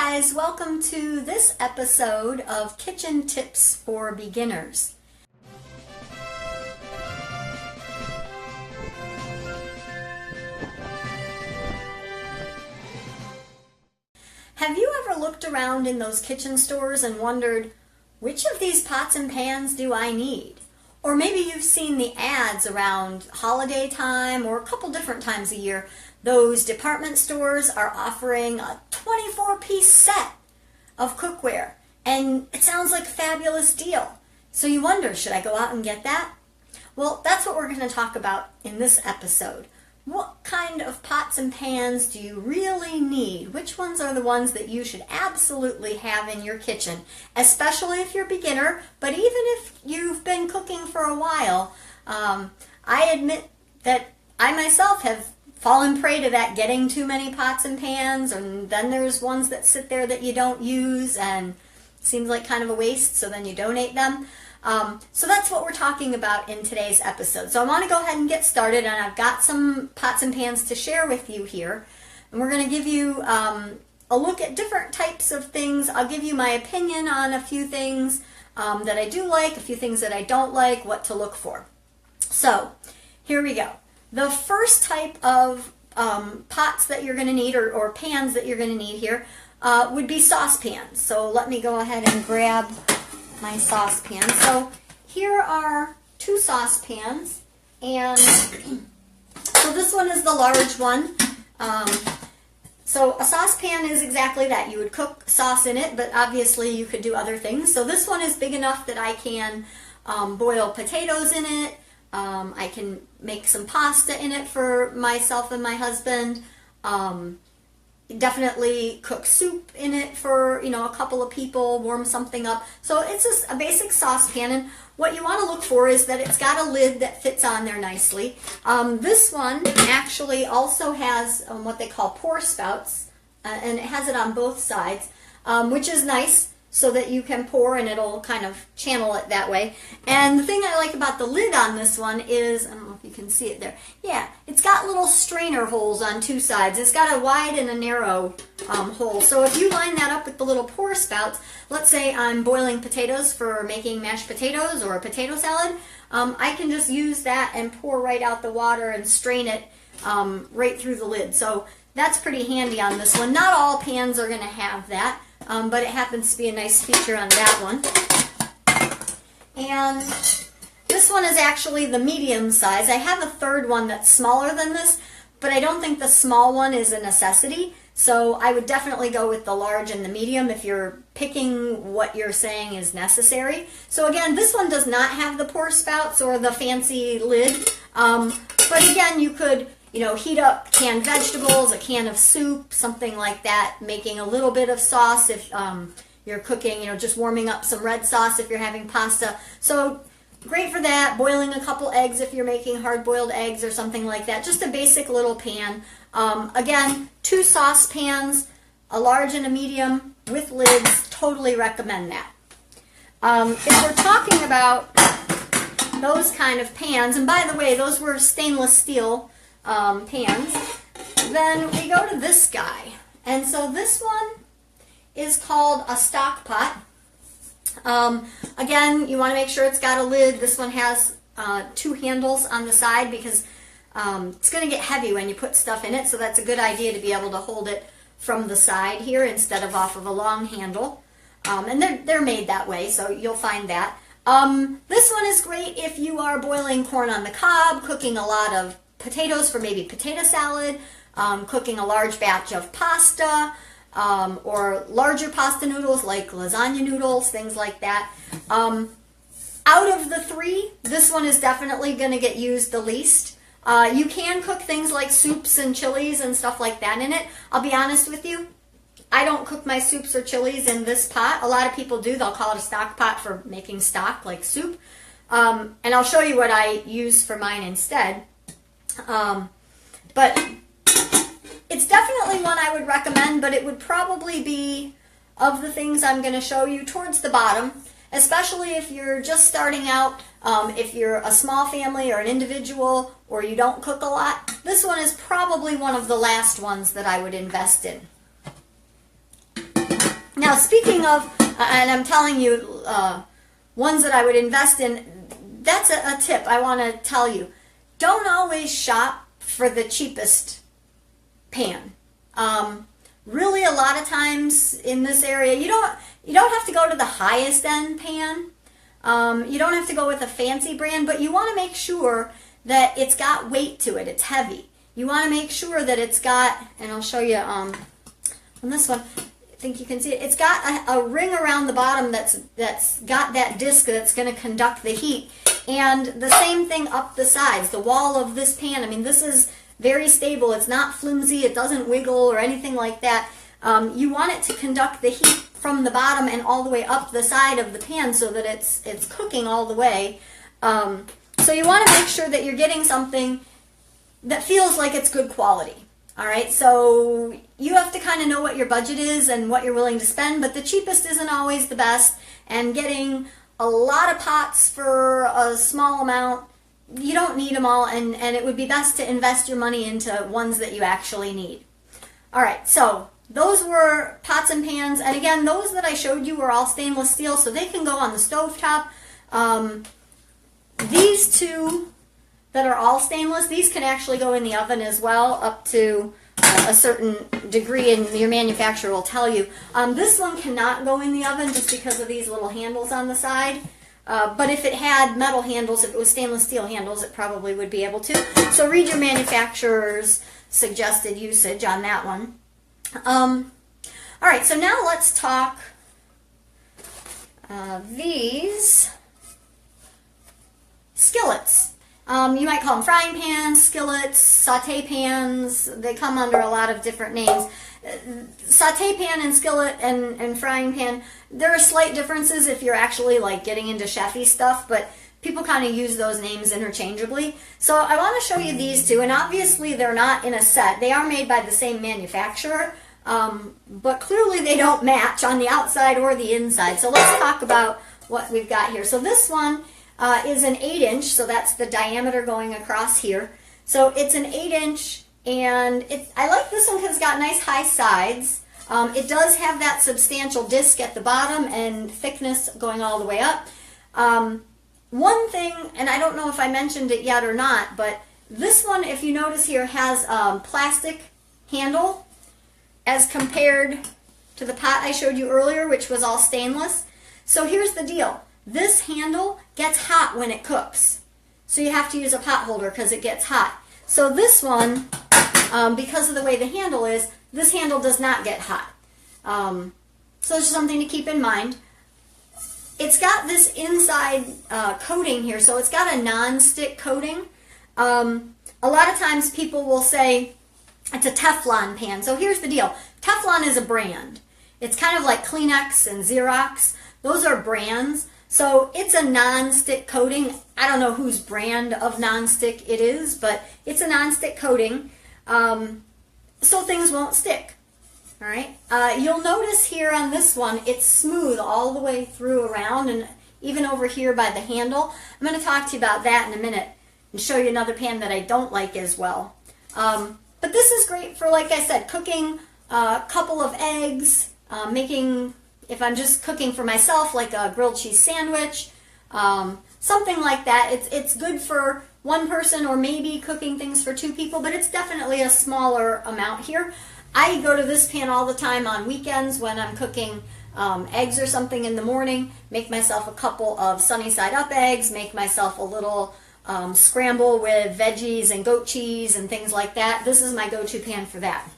guys, welcome to this episode of Kitchen Tips for Beginners. Have you ever looked around in those kitchen stores and wondered, which of these pots and pans do I need? Or maybe you've seen the ads around holiday time or a couple different times a year. Those department stores are offering a 24-piece set of cookware, and it sounds like a fabulous deal. So you wonder, should I go out and get that? Well, that's what we're going to talk about in this episode. What kind of pots and pans do you really need? Which ones are the ones that you should absolutely have in your kitchen, especially if you're a beginner, but even if you've been cooking for a while? I admit that I myself have fallen prey to that, getting too many pots and pans, and then there's ones that sit there that you don't use and seems like kind of a waste, so then you donate them. So that's what we're talking about in today's episode. So I want to go ahead and get started, and I've got some pots and pans to share with you here. And we're going to give you a look at different types of things. I'll give you my opinion on a few things that I do like, a few things that I don't like, what to look for. So here we go. The first type of pots that you're going to need, or pans that you're going to need here, would be saucepans. So let me go ahead and grab my saucepan. So here are two saucepans, and so this one is the large one. So a saucepan is exactly that. You would cook sauce in it, but obviously you could do other things. So this one is big enough that I can boil potatoes in it. I can make some pasta in it for myself and my husband. Definitely cook soup in it for, a couple of people, warm something up. So it's just a basic saucepan, and what you want to look for is that it's got a lid that fits on there nicely. This one actually also has what they call pour spouts, and it has it on both sides, which is nice, so that you can pour and it'll kind of channel it that way. And the thing I like about the lid on this one is, I don't know if you can see it there, yeah, it's got little strainer holes on two sides. It's got a wide and a narrow hole. So if you line that up with the little pour spouts, let's say I'm boiling potatoes for making mashed potatoes or a potato salad, I can just use that and pour right out the water and strain it right through the lid. So that's pretty handy on this one. Not all pans are going to have that. But it happens to be a nice feature on that one. And this one is actually the medium size. I have a third one that's smaller than this, but I don't think the small one is a necessity. So I would definitely go with the large and the medium if you're picking what you're saying is necessary. So again, this one does not have the pour spouts or the fancy lid. But again, you could heat up canned vegetables, a can of soup, something like that, making a little bit of sauce if you're cooking, just warming up some red sauce if you're having pasta. So great for that. Boiling a couple eggs if you're making hard-boiled eggs or something like that. Just a basic little pan. Again, two saucepans, a large and a medium with lids. Totally recommend that. If we're talking about those kind of pans, and by the way, those were stainless steel pans, then we go to this guy. And so this one is called a stock pot. Again, you want to make sure it's got a lid. This one has two handles on the side because it's going to get heavy when you put stuff in it, so that's a good idea to be able to hold it from the side here instead of off of a long handle. And they're made that way, so you'll find that. This one is great if you are boiling corn on the cob, cooking a lot of potatoes for maybe potato salad, cooking a large batch of pasta, or larger pasta noodles like lasagna noodles, things like that. Out of the three, this one is definitely going to get used the least. You can cook things like soups and chilies and stuff like that in it. I'll be honest with you, I don't cook my soups or chilies in this pot. A lot of people do. They'll call it a stock pot for making stock like soup. And I'll show you what I use for mine instead. But it's definitely one I would recommend, but it would probably be, of the things I'm going to show you, towards the bottom, especially if you're just starting out, if you're a small family or an individual, or you don't cook a lot. This one is probably one of the last ones that I would invest in. Now, speaking of, and I'm telling you, ones that I would invest in, that's a tip I want to tell you. Don't always shop for the cheapest pan. Really, a lot of times in this area, you don't have to go to the highest end pan. You don't have to go with a fancy brand, but you want to make sure that it's got weight to it. It's heavy. You want to make sure that it's got, and I'll show you on this one. I think you can see it. It's got a ring around the bottom that's got that disc that's going to conduct the heat, and the same thing up the sides. The wall of this pan, I mean, this is very stable. It's not flimsy. It doesn't wiggle or anything like that. You want it to conduct the heat from the bottom and all the way up the side of the pan so that it's cooking all the way. So you want to make sure that you're getting something that feels like it's good quality. All right, so you have to kind of know what your budget is and what you're willing to spend, but the cheapest isn't always the best, and getting a lot of pots for a small amount, you don't need them all, and it would be best to invest your money into ones that you actually need. All right, so those were pots and pans, and again, those that I showed you were all stainless steel, so they can go on the stovetop. These two that are all stainless, these can actually go in the oven as well, up to a certain degree, and your manufacturer will tell you. This one cannot go in the oven just because of these little handles on the side. But if it had metal handles, if it was stainless steel handles, it probably would be able to. So read your manufacturer's suggested usage on that one. All right, so now let's talk these skillets. You might call them frying pans, skillets, saute pans. They come under a lot of different names. Saute pan and skillet and frying pan, there are slight differences if you're actually like getting into chefy stuff, but people kind of use those names interchangeably. So I want to show you these two, and obviously they're not in a set. They are made by the same manufacturer, but clearly they don't match on the outside or the inside. So let's talk about what we've got here. So this one is an 8-inch, so that's the diameter going across here. So it's an 8-inch, and I like this one because it's got nice high sides. It does have that substantial disc at the bottom and thickness going all the way up. One thing, and I don't know if I mentioned it yet or not, but this one, if you notice here, has plastic handle as compared to the pot I showed you earlier, which was all stainless. So here's the deal. This handle gets hot when it cooks. So you have to use a pot holder because it gets hot. So this one, because of the way the handle is, this handle does not get hot. So it's something to keep in mind. It's got this inside coating here, so it's got a non-stick coating. A lot of times people will say it's a Teflon pan. So here's the deal. Teflon is a brand. It's kind of like Kleenex and Xerox. Those are brands. So it's a non-stick coating. I don't know whose brand of non-stick it is, but it's a non-stick coating. So things won't stick. All right. You'll notice here on this one, it's smooth all the way through around, and even over here by the handle. I'm going to talk to you about that in a minute and show you another pan that I don't like as well. But this is great for, like I said, cooking a couple of eggs, making, if I'm just cooking for myself, like a grilled cheese sandwich, something like that. It's good for one person, or maybe cooking things for two people, but it's definitely a smaller amount here. I go to this pan all the time on weekends when I'm cooking eggs or something in the morning, make myself a couple of sunny side up eggs, make myself a little scramble with veggies and goat cheese and things like that. This is my go-to pan for that.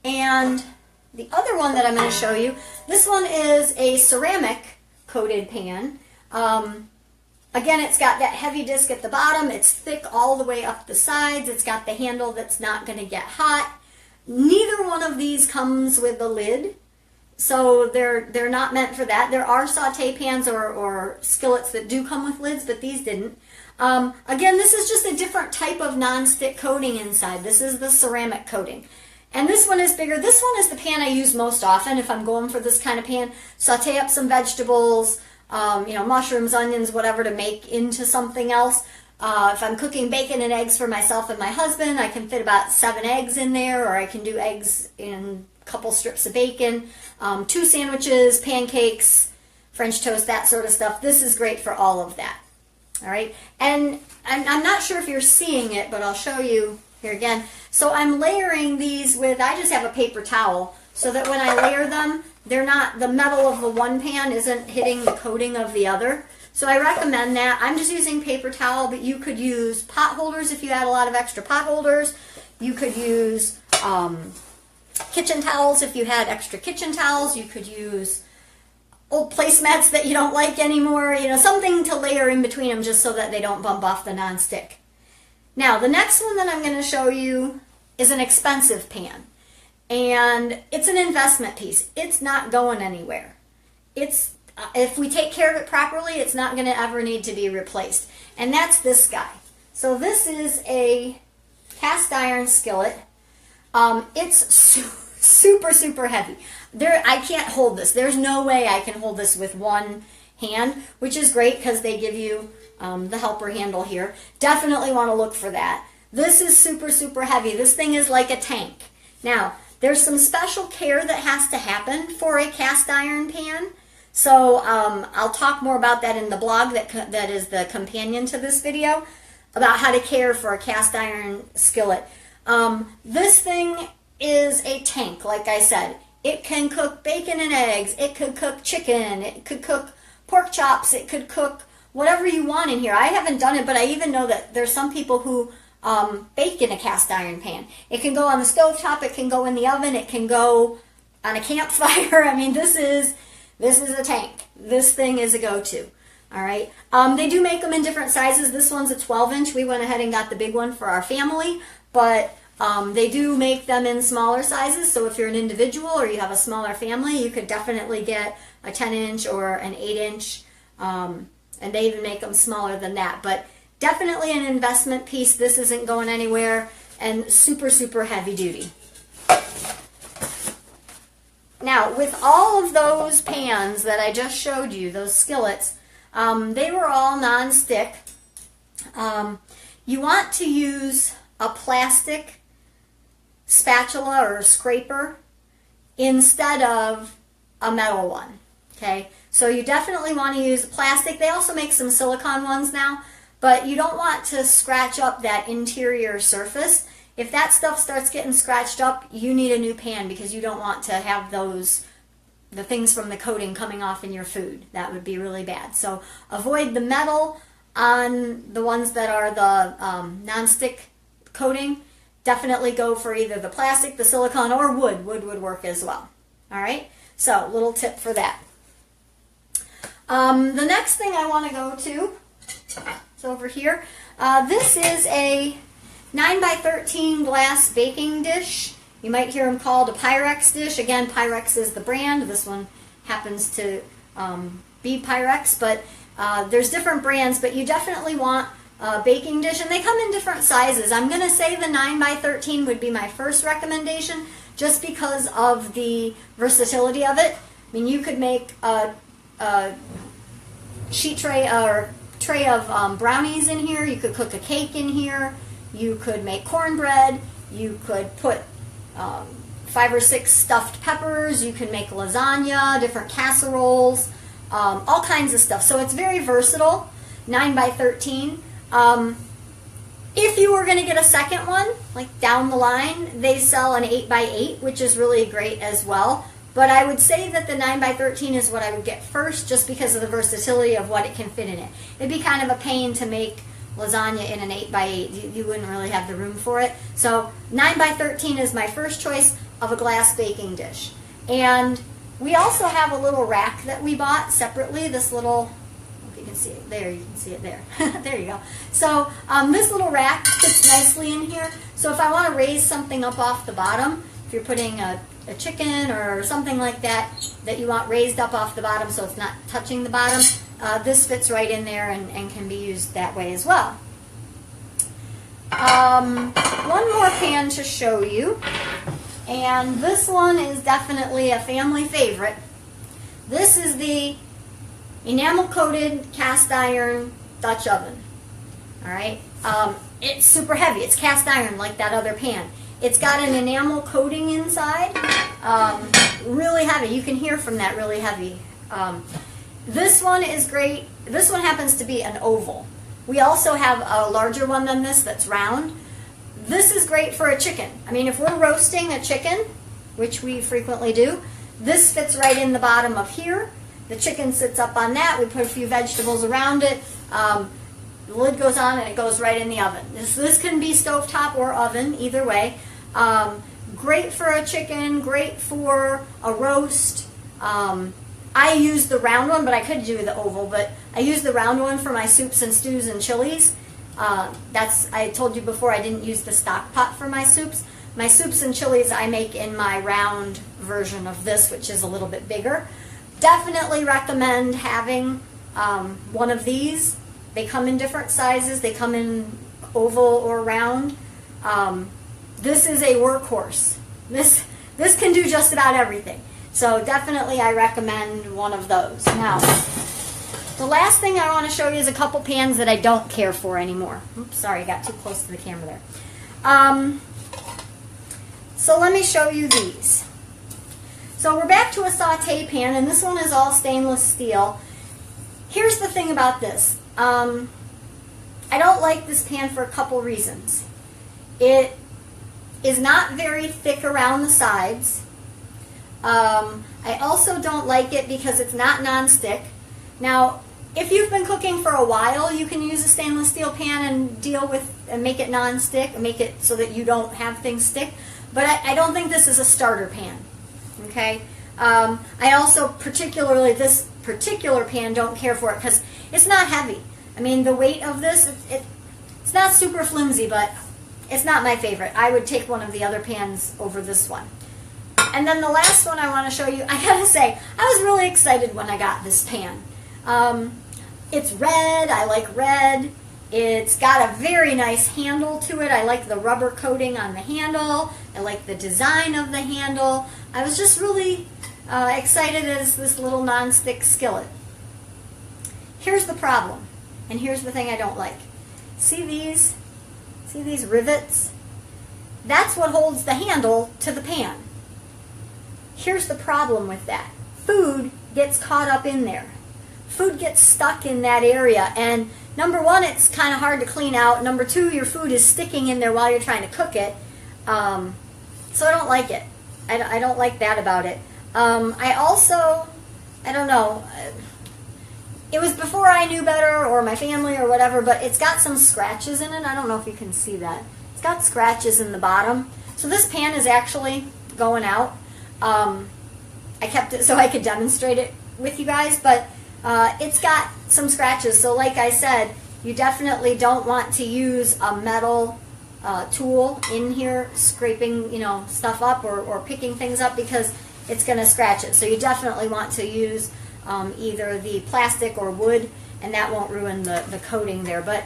And the other one that I'm going to show you, this one is a ceramic coated pan. Again, it's got that heavy disc at the bottom. It's thick all the way up the sides. It's got the handle that's not going to get hot. Neither one of these comes with a lid, so they're not meant for that. There are saute pans or skillets that do come with lids, but these didn't. Again, this is just a different type of non-stick coating inside. This is the ceramic coating. And this one is bigger. This one is the pan I use most often if I'm going for this kind of pan. Saute up some vegetables, mushrooms, onions, whatever, to make into something else. If I'm cooking bacon and eggs for myself and my husband, I can fit about 7 eggs in there, or I can do eggs in a couple strips of bacon, 2 sandwiches, pancakes, French toast, that sort of stuff. This is great for all of that. All right, and I'm not sure if you're seeing it, but I'll show you here again. So I'm layering these with, I just have a paper towel so that when I layer them, they're not, the metal of the one pan isn't hitting the coating of the other. So I recommend that. I'm just using paper towel, but you could use pot holders if you had a lot of extra pot holders. You could use kitchen towels if you had extra kitchen towels. You could use old placemats that you don't like anymore, you know, something to layer in between them just so that they don't bump off the nonstick. Now, the next one that I'm going to show you is an expensive pan. And it's an investment piece. It's not going anywhere. If we take care of it properly, it's not going to ever need to be replaced. And that's this guy. So this is a cast iron skillet. It's super, super heavy. I can't hold this. There's no way I can hold this with one hand, which is great because they give you the helper handle here. Definitely want to look for that. This is super, super heavy. This thing is like a tank. Now, there's some special care that has to happen for a cast iron pan. So I'll talk more about that in the blog that is the companion to this video about how to care for a cast iron skillet. This thing is a tank, like I said. It can cook bacon and eggs. It could cook chicken. It could cook pork chops. It could cook whatever you want in here. I haven't done it, but I even know that there's some people who bake in a cast iron pan. It can go on the stovetop. It can go in the oven. It can go on a campfire. I mean, this is a tank. This thing is a go-to. All right. They do make them in different sizes. This one's a 12-inch. We went ahead and got the big one for our family, but they do make them in smaller sizes. So if you're an individual or you have a smaller family, you could definitely get a 10-inch or an 8-inch. And they even make them smaller than that. But definitely an investment piece. This isn't going anywhere, and super, super heavy duty. Now, with all of those pans that I just showed you, those skillets, they were all non-stick. You want to use a plastic spatula or scraper instead of a metal one. Okay, so you definitely want to use plastic. They also make some silicone ones now, but you don't want to scratch up that interior surface. If that stuff starts getting scratched up, you need a new pan because you don't want to have the things from the coating coming off in your food. That would be really bad. So avoid the metal on the ones that are the non-stick coating. Definitely go for either the plastic, the silicone, or wood. Wood would work as well. All right, so little tip for that. The next thing I want to go to is over here. This is a 9x13 glass baking dish. You might hear them called a Pyrex dish. Again, Pyrex is the brand. This one happens to be Pyrex, but there's different brands, but you definitely want a baking dish, and they come in different sizes. I'm going to say the 9x13 would be my first recommendation just because of the versatility of it. I mean, you could make a sheet tray or tray of brownies in here. You could cook a cake in here. You could make cornbread. You could put 5 or 6 stuffed peppers. You can make lasagna, different casseroles, all kinds of stuff. So it's very versatile, 9x13. If you were going to get a second one, like down the line, they sell an 8x8, which is really great as well. But I would say that the 9x13 is what I would get first just because of the versatility of what it can fit in it. It'd be kind of a pain to make lasagna in an 8x8. You wouldn't really have the room for it. So 9x13 is my first choice of a glass baking dish. And we also have a little rack that we bought separately. This little, if you can see it there, you can see it there. There you go. So this little rack fits nicely in here. So if I want to raise something up off the bottom, if you're putting a chicken or something like that that you want raised up off the bottom so it's not touching the bottom, this fits right in there and can be used that way as well. One more pan to show you, and this one is definitely a family favorite. This is the enamel coated cast iron Dutch oven. All right, it's super heavy. It's cast iron like that other pan. It's got an enamel coating inside, really heavy. You can hear from that, really heavy. This one is great. This one happens to be an oval. We also have a larger one than this that's round. This is great for a chicken. I mean, if we're roasting a chicken, which we frequently do, this fits right in the bottom of here. The chicken sits up on that. We put a few vegetables around it. The lid goes on and it goes right in the oven. This can be stovetop or oven, either way. Great for a chicken, great for a roast. I use the round one, but I could do the oval, but I use the round one for my soups and stews and chilies. I told you before I didn't use the stock pot for my soups. My soups and chilies I make in my round version of this, which is a little bit bigger. Definitely recommend having one of these. They come in different sizes. They come in oval or round. This is a workhorse. This can do just about everything. So definitely I recommend one of those. Now, the last thing I want to show you is a couple pans that I don't care for anymore. Oops, sorry, I got too close to the camera there. So let me show you these. So we're back to a saute pan, and this one is all stainless steel. Here's the thing about this. I don't like this pan for a couple reasons. It is not very thick around the sides. I also don't like it because it's not nonstick. Now, if you've been cooking for a while, you can use a stainless steel pan and make it nonstick, and make it so that you don't have things stick. But I don't think this is a starter pan. Okay. I also particularly this particular pan don't care for it because it's not heavy. I mean, the weight of this, it's not super flimsy, but it's not my favorite. I would take one of the other pans over this one. And then the last one I want to show you, I gotta say, I was really excited when I got this pan. It's red, I like red. It's got a very nice handle to it. I like the rubber coating on the handle. I like the design of the handle. I was just really excited as this little non-stick skillet. Here's the problem, and here's the thing I don't like. See these rivets? That's what holds the handle to the pan. Here's the problem with that. Food gets caught up in there. Food gets stuck in that area, and number one, it's kind of hard to clean out. Number two, your food is sticking in there while you're trying to cook it. So I don't like it. I don't like that about it. I don't know. It was before I knew better, or my family, or whatever, but it's got some scratches in it. I don't know if you can see that. It's got scratches in the bottom. So this pan is actually going out. I kept it so I could demonstrate it with you guys, but it's got some scratches. So like I said, you definitely don't want to use a metal tool in here scraping stuff up or picking things up, because it's going to scratch it. So you definitely want to use either the plastic or wood, and that won't ruin the coating there. But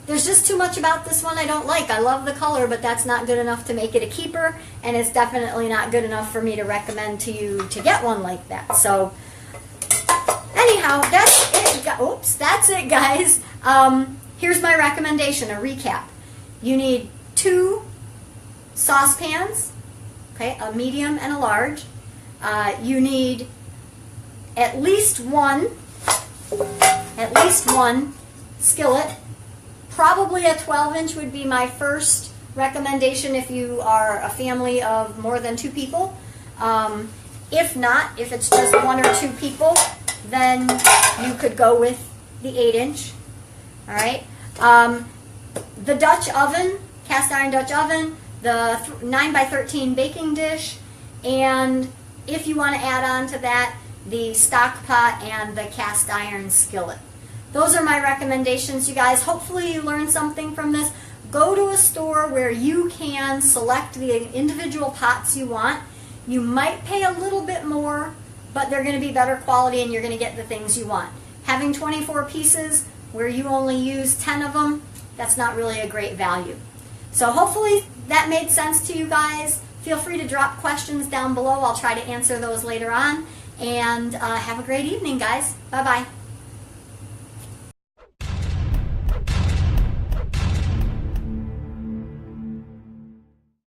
there's just too much about this one I don't like. I love the color, but that's not good enough to make it a keeper, and it's definitely not good enough for me to recommend to you to get one like that. So anyhow, that's it. Oops, that's it, guys. Here's my recommendation, a recap. You need 2 saucepans, okay, a medium and a large. You need at least one skillet. Probably a 12-inch would be my first recommendation if you are a family of more than 2 people. If not, if it's just 1 or 2 people, then you could go with the 8-inch. All right. The Dutch oven, cast iron Dutch oven, the 9x13 baking dish, and if you want to add on to that, the stock pot and the cast iron skillet. Those are my recommendations, you guys. Hopefully you learned something from this. Go to a store where you can select the individual pots you want. You might pay a little bit more, but they're going to be better quality and you're going to get the things you want. Having 24 pieces where you only use 10 of them, that's not really a great value. So hopefully that made sense to you guys. Feel free to drop questions down below. I'll try to answer those later on. And have a great evening, guys. Bye-bye.